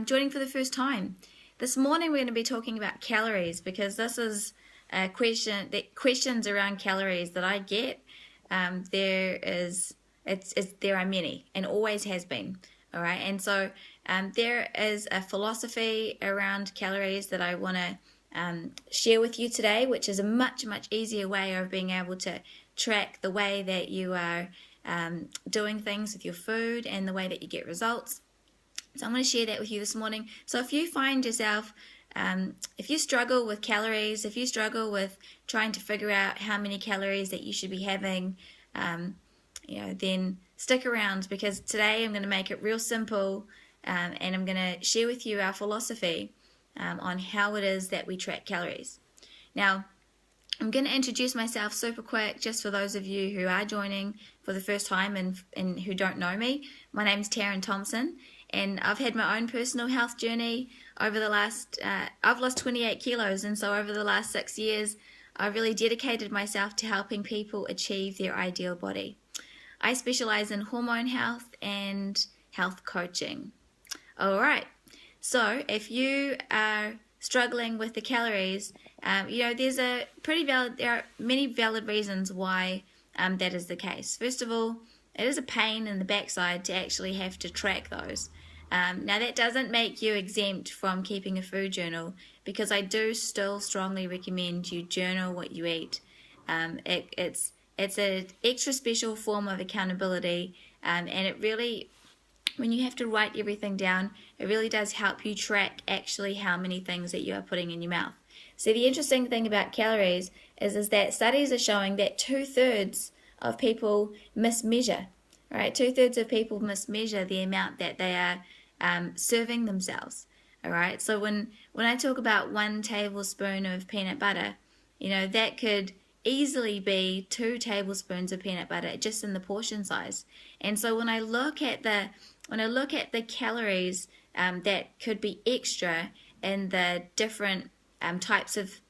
joining for the first time. This morning we're going to be talking about calories, because this is a question that questions around calories that I get. There are many and always has been. All right, and so there is a philosophy around calories that I want to share with you today, which is a much easier way of being able to track the way that you are doing things with your food and the way that you get results. So I'm going to share that with you this morning. So if you find yourself, if you struggle with calories, if you struggle with trying to figure out how many calories that you should be having, then stick around, because today I'm going to make it real simple, and I'm going to share with you our philosophy on how it is that we track calories. Now, I'm going to introduce myself super quick, just for those of you who are joining for the first time and who don't know me. My name's Taryn Thompson, and I've had my own personal health journey over the last, I've lost 28 kilos, and so over the last 6 years, I've really dedicated myself to helping people achieve their ideal body. I specialize in hormone health and health coaching. All right, so if you are struggling with the calories, there are many valid reasons why that is the case. First of all, it is a pain in the backside to actually have to track those. Now, that doesn't make you exempt from keeping a food journal, because I do still strongly recommend you journal what you eat. It's an extra special form of accountability, and it really, when you have to write everything down, it really does help you track actually how many things that you are putting in your mouth. So the interesting thing about calories is that studies are showing that 2/3 of people mismeasure. Right, 2/3 of people mismeasure the amount that they are serving themselves. All right, so when I talk about 1 tablespoon of peanut butter, that could easily be 2 tablespoons of peanut butter just in the portion size. And so when I look at the calories that could be extra in the different types of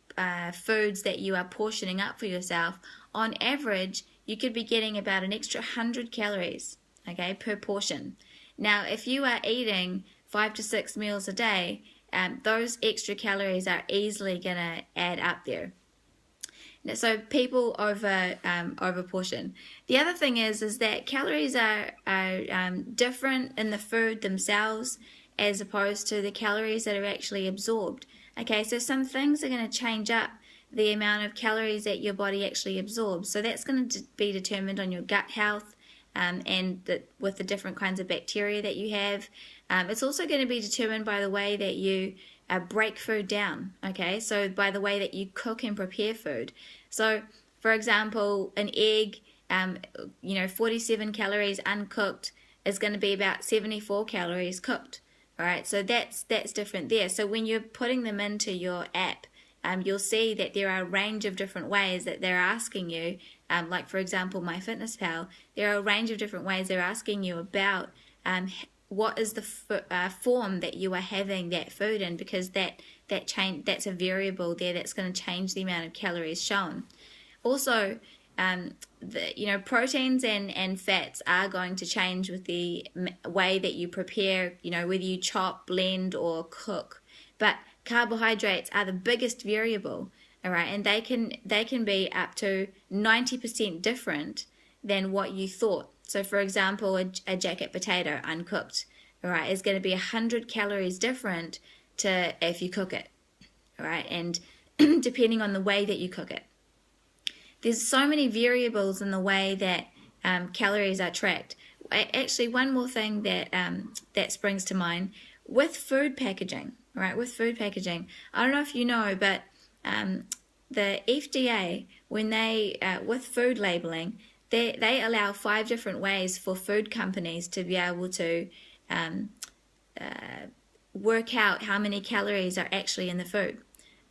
foods that you are portioning up for yourself, on average you could be getting about an extra 100 calories, okay, per portion. Now, if you are eating 5 to 6 meals a day, those extra calories are easily going to add up there. So people over portion. The other thing is that calories are different in the food themselves as opposed to the calories that are actually absorbed. Okay, so some things are going to change up the amount of calories that your body actually absorbs. So that's going to be determined on your gut health with the different kinds of bacteria that you have. It's also going to be determined by the way that you break food down, okay? So by the way that you cook and prepare food. So, for example, an egg, 47 calories uncooked is going to be about 74 calories cooked, all right? So that's different there. So when you're putting them into your app, you'll see that there are a range of different ways that they're asking you, like for example, MyFitnessPal, there are a range of different ways they're asking you about what is the form that you are having that food in, because that's a variable there that's going to change the amount of calories shown. Also, proteins and fats are going to change with the way that you prepare, whether you chop, blend, or cook. But carbohydrates are the biggest variable, all right, and they can be up to 90% different than what you thought. So, for example, a jacket potato uncooked, all right, is going to be 100 calories different to if you cook it, all right, and depending on the way that you cook it. There's so many variables in the way that calories are tracked. Actually, one more thing that springs to mind with food packaging, right? With food packaging, I don't know if you know, but the FDA, when they with food labeling, they allow 5 different ways for food companies to be able to work out how many calories are actually in the food.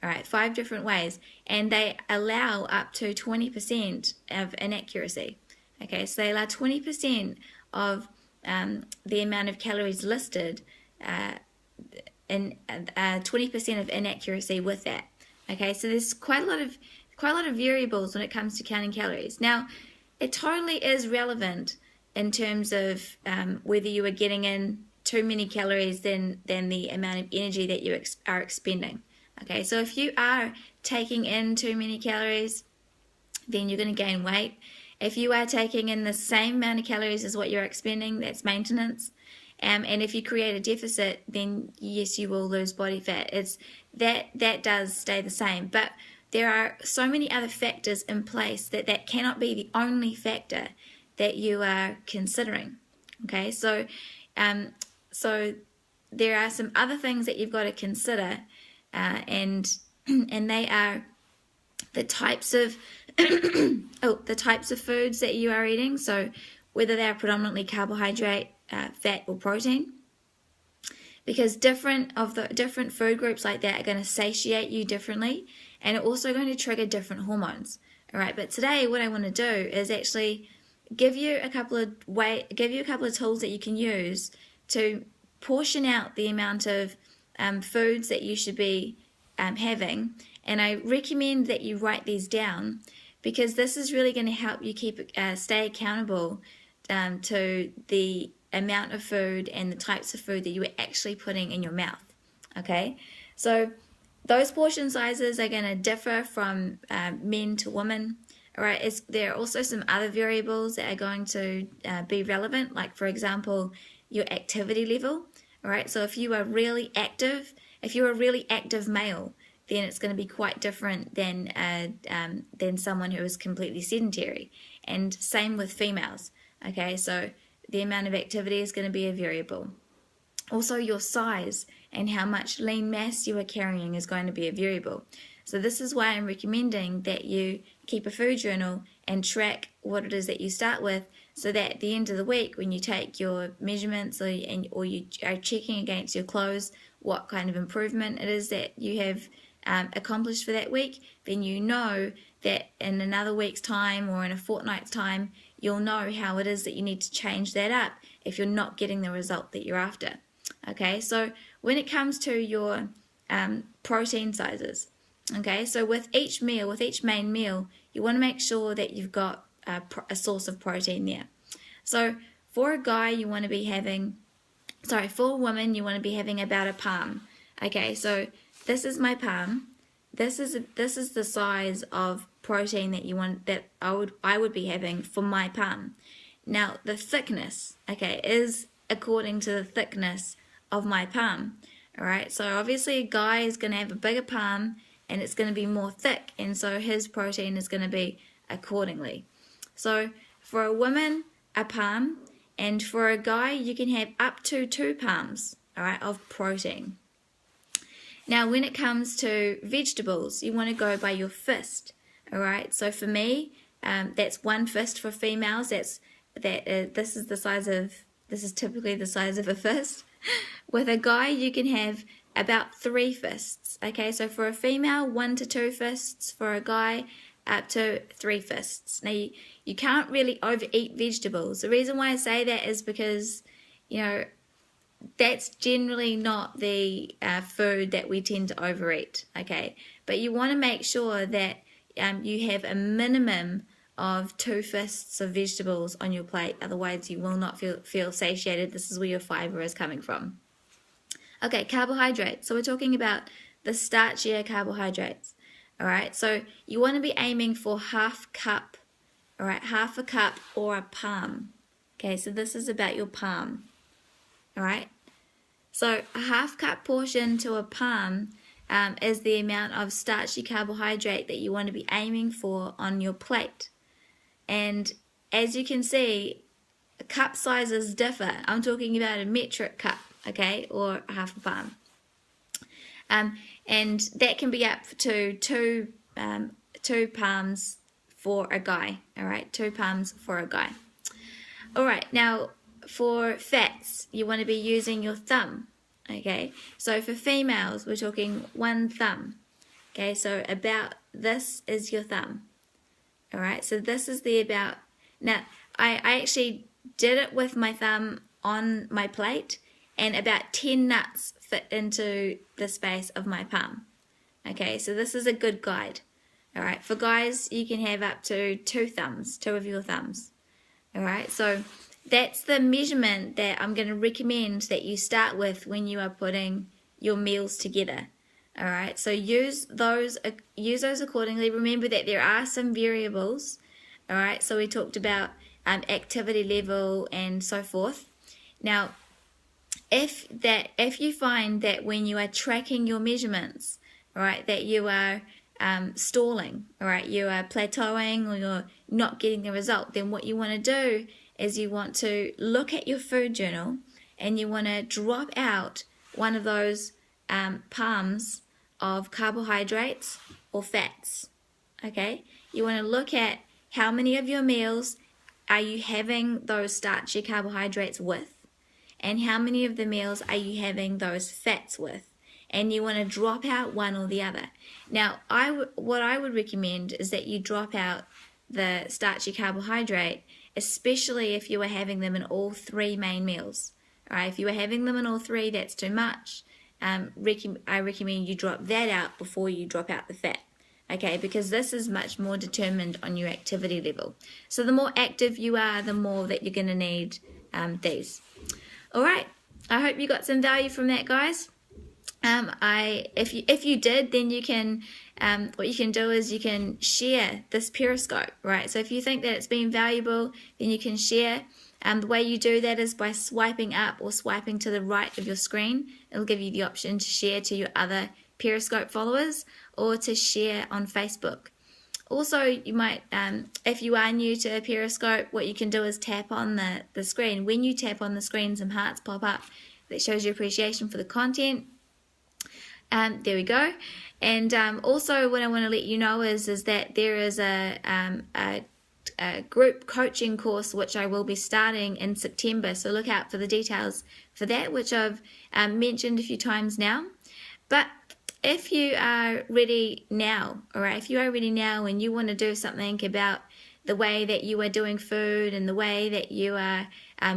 All right, 5 different ways, and they allow up to 20% of inaccuracy. Okay, so they allow 20% of the amount of calories listed, and 20% of inaccuracy with that. Okay, so there's quite a lot of variables when it comes to counting calories. Now, it totally is relevant in terms of whether you are getting in too many calories than the amount of energy that you are expending. Okay, so if you are taking in too many calories, then you're going to gain weight. If you are taking in the same amount of calories as what you're expending, that's maintenance. And if you create a deficit, then yes, you will lose body fat. It's that does stay the same. But there are so many other factors in place that cannot be the only factor that you are considering. Okay, so there are some other things that you've got to consider, and they are the types of the types of foods that you are eating. So whether they are predominantly carbohydrate, fat, or protein, because different food groups like that are going to satiate you differently, and are also going to trigger different hormones. All right, but today what I want to do is actually give you a couple of tools that you can use to portion out the amount of foods that you should be having. And I recommend that you write these down, because this is really going to help you stay accountable to the amount of food and the types of food that you are actually putting in your mouth. Okay, so those portion sizes are going to differ from men to women. All right, there are also some other variables that are going to be relevant, like for example, your activity level. All right, so if you are really active, male, then it's going to be quite different than someone who is completely sedentary. And same with females. Okay, so the amount of activity is going to be a variable. Also, your size and how much lean mass you are carrying is going to be a variable. So this is why I'm recommending that you keep a food journal and track what it is that you start with, so that at the end of the week, when you take your measurements or you are checking against your clothes what kind of improvement it is that you have accomplished for that week, then you know that in another week's time or in a fortnight's time, you'll know how it is that you need to change that up if you're not getting the result that you're after. Okay, so when it comes to your protein sizes, okay, so with each main meal, you want to make sure that you've got a source of protein there. So for a guy, for a woman, you want to be having about a palm. Okay, so this is my palm. This is the size of protein that I would be having for my palm. Now the thickness, okay, is according to the thickness of my palm. All right, so obviously a guy is going to have a bigger palm and it's going to be more thick, and so his protein is going to be accordingly. So for a woman, a palm, and for a guy, you can have up to 2 palms, all right, of protein. Now, when it comes to vegetables, you want to go by your fist, all right? So for me, that's 1 fist. For females, this is typically the size of a fist. With a guy, you can have about 3 fists. Okay, so for a female, 1 to 2 fists. For a guy, up to 3 fists. Now, you can't really overeat vegetables. The reason why I say that is because, that's generally not the food that we tend to overeat, okay? But you want to make sure that you have a minimum of 2 fists of vegetables on your plate. Otherwise, you will not feel satiated. This is where your fiber is coming from. Okay, carbohydrates. So we're talking about the starchier carbohydrates, all right? So you want to be aiming for half cup, all right? Half a cup or a palm. Okay, so this is about your palm. All right, so a half cup portion to a palm is the amount of starchy carbohydrate that you want to be aiming for on your plate. And as you can see, cup sizes differ. I'm talking about a metric cup, okay, or half a palm. And that can be up to two palms for a guy, all right, 2 palms for a guy. All right, now, for fats, you want to be using your thumb, okay? So for females, we're talking 1 thumb, okay? So about this is your thumb, all right? So this is the about. Now, I actually did it with my thumb on my plate, and about 10 nuts fit into the space of my palm, okay? So this is a good guide, all right? For guys, you can have up to 2 thumbs, 2 of your thumbs, all right? So that's the measurement that I'm going to recommend that you start with when you are putting your meals together. All right, so use those accordingly. Remember that there are some variables. All right, so we talked about activity level and so forth. Now, if you find that when you are tracking your measurements, all right, that you are stalling, all right, you are plateauing or you're not getting the result, then what you want to do is you want to look at your food journal and you want to drop out one of those palms of carbohydrates or fats. Okay, you want to look at how many of your meals are you having those starchy carbohydrates with, and how many of the meals are you having those fats with, and you want to drop out one or the other. Now, what I would recommend is that you drop out the starchy carbohydrate, especially if you are having them in all three main meals. All right, if you are having them in all three, that's too much. I recommend you drop that out before you drop out the fat. Okay, because this is much more determined on your activity level. So the more active you are, the more that you're going to need these. All right, I hope you got some value from that, guys. If you did, then you can what you can do is you can share this Periscope, right? So if you think that it's been valuable, then you can share. The way you do that is by swiping up or swiping to the right of your screen. It'll give you the option to share to your other Periscope followers or to share on Facebook. Also, you might, if you are new to Periscope, what you can do is tap on the screen. When you tap on the screen, some hearts pop up that shows your appreciation for the content. There we go. And also what I want to let you know is that there is a group coaching course which I will be starting in September. So look out for the details for that, which I've mentioned a few times now. But if you are ready now, all right, if you are ready now and you want to do something about the way that you are doing food and the way that you are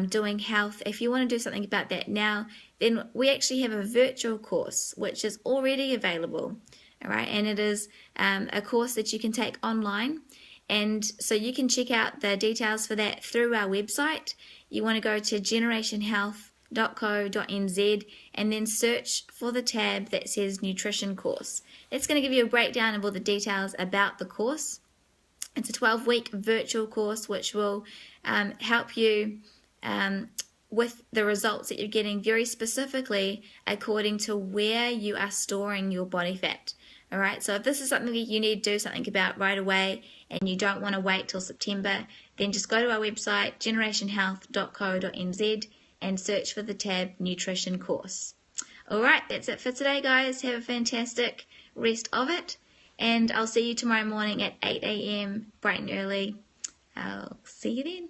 doing health, if you want to do something about that now, then we actually have a virtual course which is already available, all right, and it is a course that you can take online. And so you can check out the details for that through our website. You want to go to generationhealth.co.nz and then search for the tab that says Nutrition Course. It's going to give you a breakdown of all the details about the course. It's a 12-week virtual course which will help you with the results that you're getting very specifically according to where you are storing your body fat. All right, so if this is something that you need to do something about right away and you don't want to wait till September, then just go to our website, generationhealth.co.nz, and search for the tab Nutrition Course. All right, that's it for today, guys. Have a fantastic rest of it, and I'll see you tomorrow morning at 8 a.m. bright and early. I'll see you then.